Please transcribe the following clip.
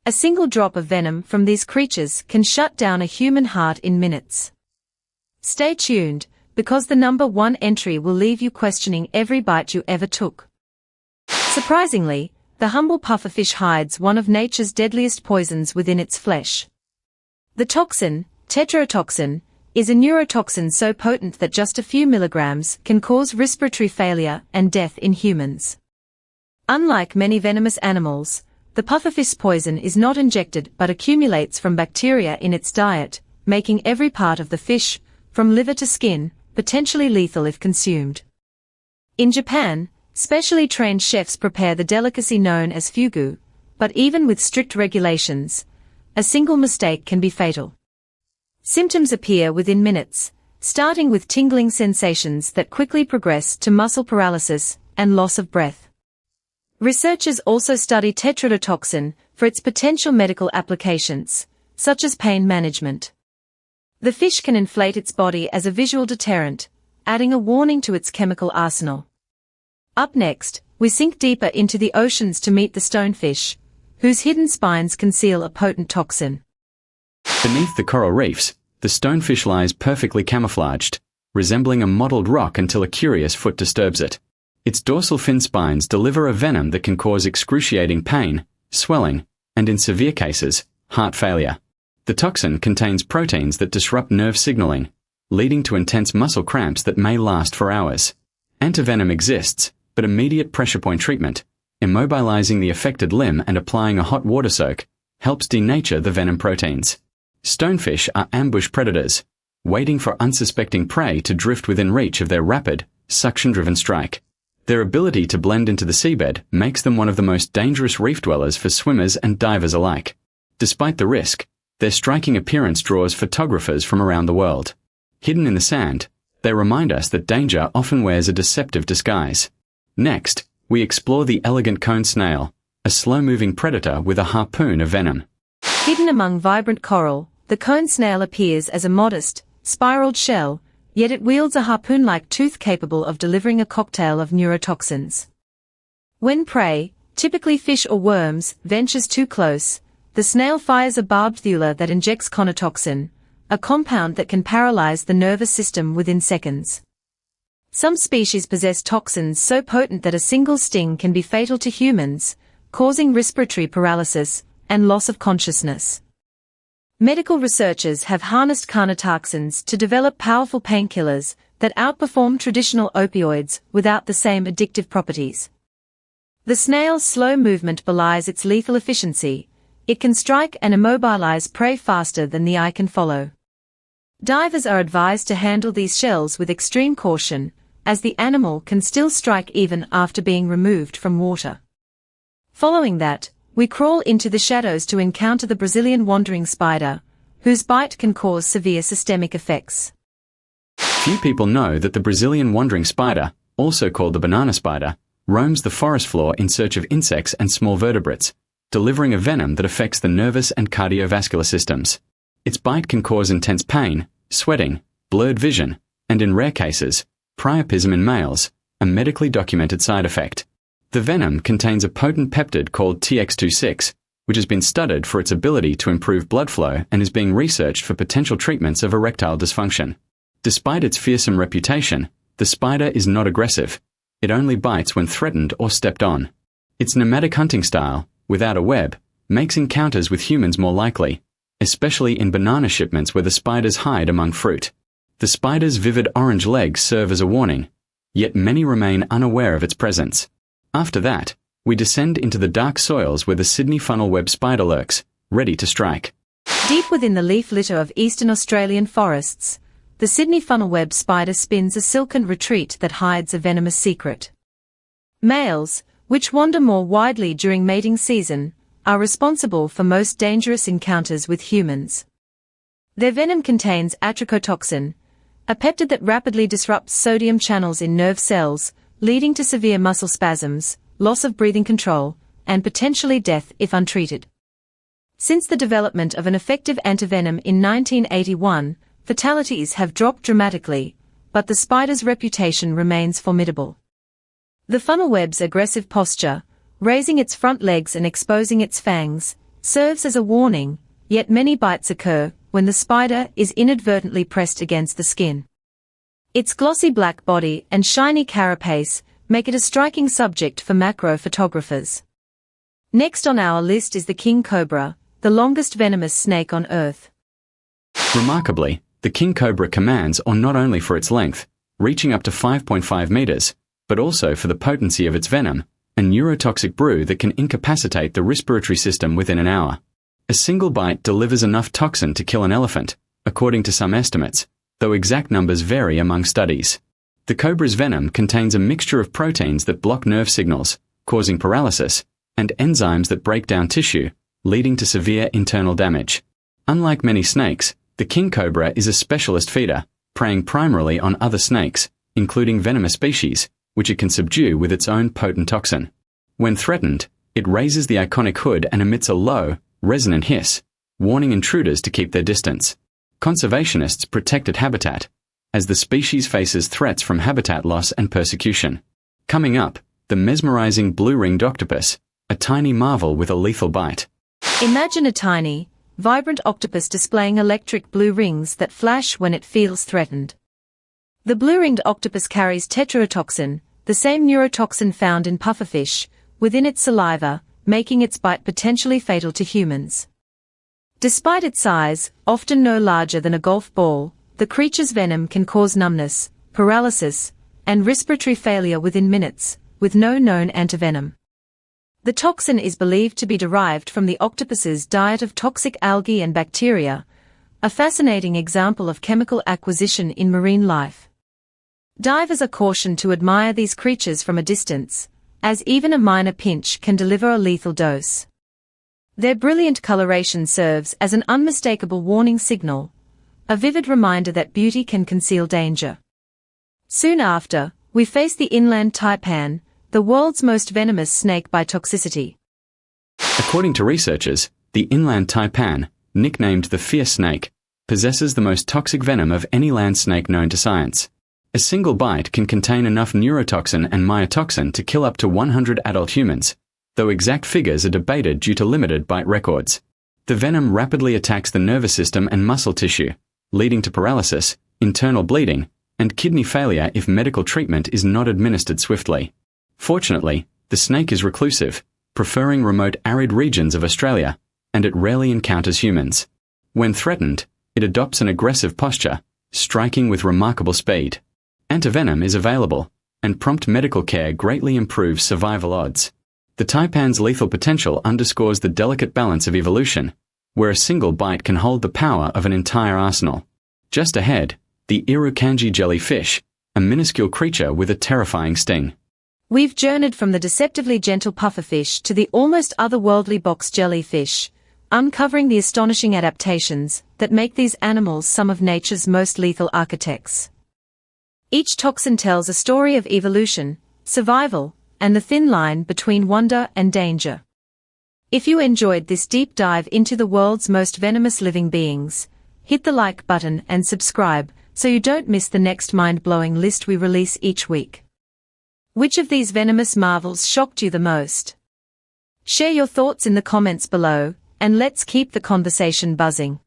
A single drop of venom from these creatures can shut down a human heart in minutes. Stay tuned, because the number 1 entry will leave you questioning every bite you ever took. Surprisingly, the humble pufferfish hides one of nature's deadliest poisons within its flesh. The toxin, tetrodotoxin, is a neurotoxin so potent that just a few milligrams can cause respiratory failure and death in humans. Unlike many venomous animals, the pufferfish poison is not injected but accumulates from bacteria in its diet, making every part of the fish, from liver to skin, potentially lethal if consumed. In Japan, specially trained chefs prepare the delicacy known as fugu, but even with strict regulations, a single mistake can be fatal. Symptoms appear within minutes, starting with tingling sensations that quickly progress to muscle paralysis and loss of breath. Researchers also study tetrodotoxin for its potential medical applications, such as pain management. The fish can inflate its body as a visual deterrent, adding a warning to its chemical arsenal. Up next, we sink deeper into the oceans to meet the stonefish, whose hidden spines conceal a potent toxin. Beneath the coral reefs, the stonefish lies perfectly camouflaged, resembling a mottled rock until a curious foot disturbs it. Its dorsal fin spines deliver a venom that can cause excruciating pain, swelling, and in severe cases, heart failure. The toxin contains proteins that disrupt nerve signaling, leading to intense muscle cramps that may last for hours. Antivenom exists, but immediate pressure point treatment, immobilizing the affected limb and applying a hot water soak, helps denature the venom proteins. Stonefish are ambush predators, waiting for unsuspecting prey to drift within reach of their rapid, suction-driven strike. Their ability to blend into the seabed makes them one of the most dangerous reef dwellers for swimmers and divers alike. Despite the risk, their striking appearance draws photographers from around the world. Hidden in the sand, they remind us that danger often wears a deceptive disguise. Next, we explore the elegant cone snail, a slow-moving predator with a harpoon of venom. Hidden among vibrant coral, the cone snail appears as a modest, spiraled shell, yet it wields a harpoon-like tooth capable of delivering a cocktail of neurotoxins. When prey, typically fish or worms, ventures too close, the snail fires a barbed thula that injects conotoxin, a compound that can paralyze the nervous system within seconds. Some species possess toxins so potent that a single sting can be fatal to humans, causing respiratory paralysis and loss of consciousness. Medical researchers have harnessed conotoxins to develop powerful painkillers that outperform traditional opioids without the same addictive properties. The snail's slow movement belies its lethal efficiency. It can strike and immobilize prey faster than the eye can follow. Divers are advised to handle these shells with extreme caution, as the animal can still strike even after being removed from water. Following that, we crawl into the shadows to encounter the Brazilian wandering spider, whose bite can cause severe systemic effects. Few people know that the Brazilian wandering spider, also called the banana spider, roams the forest floor in search of insects and small vertebrates, delivering a venom that affects the nervous and cardiovascular systems. Its bite can cause intense pain, sweating, blurred vision, and in rare cases, priapism in males, a medically documented side effect. The venom contains a potent peptide called TX26, which has been studied for its ability to improve blood flow and is being researched for potential treatments of erectile dysfunction. Despite its fearsome reputation, the spider is not aggressive. It only bites when threatened or stepped on. Its nomadic hunting style, without a web, makes encounters with humans more likely, especially in banana shipments where the spiders hide among fruit. The spider's vivid orange legs serve as a warning, yet many remain unaware of its presence. After that, we descend into the dark soils where the Sydney funnel web spider lurks, ready to strike. Deep within the leaf litter of eastern Australian forests, the Sydney funnel web spider spins a silken retreat that hides a venomous secret. Males, which wander more widely during mating season, are responsible for most dangerous encounters with humans. Their venom contains atricotoxin, a peptide that rapidly disrupts sodium channels in nerve cells, leading to severe muscle spasms, loss of breathing control, and potentially death if untreated. Since the development of an effective antivenom in 1981, fatalities have dropped dramatically, but the spider's reputation remains formidable. The funnel web's aggressive posture, raising its front legs and exposing its fangs, serves as a warning, yet many bites occur when the spider is inadvertently pressed against the skin. Its glossy black body and shiny carapace make it a striking subject for macro photographers. Next on our list is the king cobra, the longest venomous snake on Earth. Remarkably, the king cobra commands not only for its length, reaching up to 5.5 meters, but also for the potency of its venom, a neurotoxic brew that can incapacitate the respiratory system within an hour. A single bite delivers enough toxin to kill an elephant, according to some estimates, though exact numbers vary among studies. The cobra's venom contains a mixture of proteins that block nerve signals, causing paralysis, and enzymes that break down tissue, leading to severe internal damage. Unlike many snakes, the king cobra is a specialist feeder, preying primarily on other snakes, including venomous species, which it can subdue with its own potent toxin. When threatened, it raises the iconic hood and emits a low, resonant hiss, warning intruders to keep their distance. Conservationists protect its habitat, as the species faces threats from habitat loss and persecution. Coming up, the mesmerizing blue-ringed octopus, a tiny marvel with a lethal bite. Imagine a tiny, vibrant octopus displaying electric blue rings that flash when it feels threatened. The blue-ringed octopus carries tetrodotoxin, the same neurotoxin found in pufferfish, within its saliva, making its bite potentially fatal to humans. Despite its size, often no larger than a golf ball, the creature's venom can cause numbness, paralysis, and respiratory failure within minutes, with no known antivenom. The toxin is believed to be derived from the octopus's diet of toxic algae and bacteria, a fascinating example of chemical acquisition in marine life. Divers are cautioned to admire these creatures from a distance, as even a minor pinch can deliver a lethal dose. Their brilliant coloration serves as an unmistakable warning signal, a vivid reminder that beauty can conceal danger. Soon after, we face the Inland Taipan, the world's most venomous snake by toxicity. According to researchers, the Inland Taipan, nicknamed the fierce snake, possesses the most toxic venom of any land snake known to science. A single bite can contain enough neurotoxin and myotoxin to kill up to 100 adult humans, though exact figures are debated due to limited bite records. The venom rapidly attacks the nervous system and muscle tissue, leading to paralysis, internal bleeding, and kidney failure if medical treatment is not administered swiftly. Fortunately, the snake is reclusive, preferring remote arid regions of Australia, and it rarely encounters humans. When threatened, it adopts an aggressive posture, striking with remarkable speed. Antivenom is available, and prompt medical care greatly improves survival odds. The taipan's lethal potential underscores the delicate balance of evolution, where a single bite can hold the power of an entire arsenal. Just ahead, the irukandji jellyfish, a minuscule creature with a terrifying sting. We've journeyed from the deceptively gentle pufferfish to the almost otherworldly box jellyfish, uncovering the astonishing adaptations that make these animals some of nature's most lethal architects. Each toxin tells a story of evolution, survival, and the thin line between wonder and danger. If you enjoyed this deep dive into the world's most venomous living beings, hit the like button and subscribe so you don't miss the next mind-blowing list we release each week. Which of these venomous marvels shocked you the most? Share your thoughts in the comments below, and let's keep the conversation buzzing.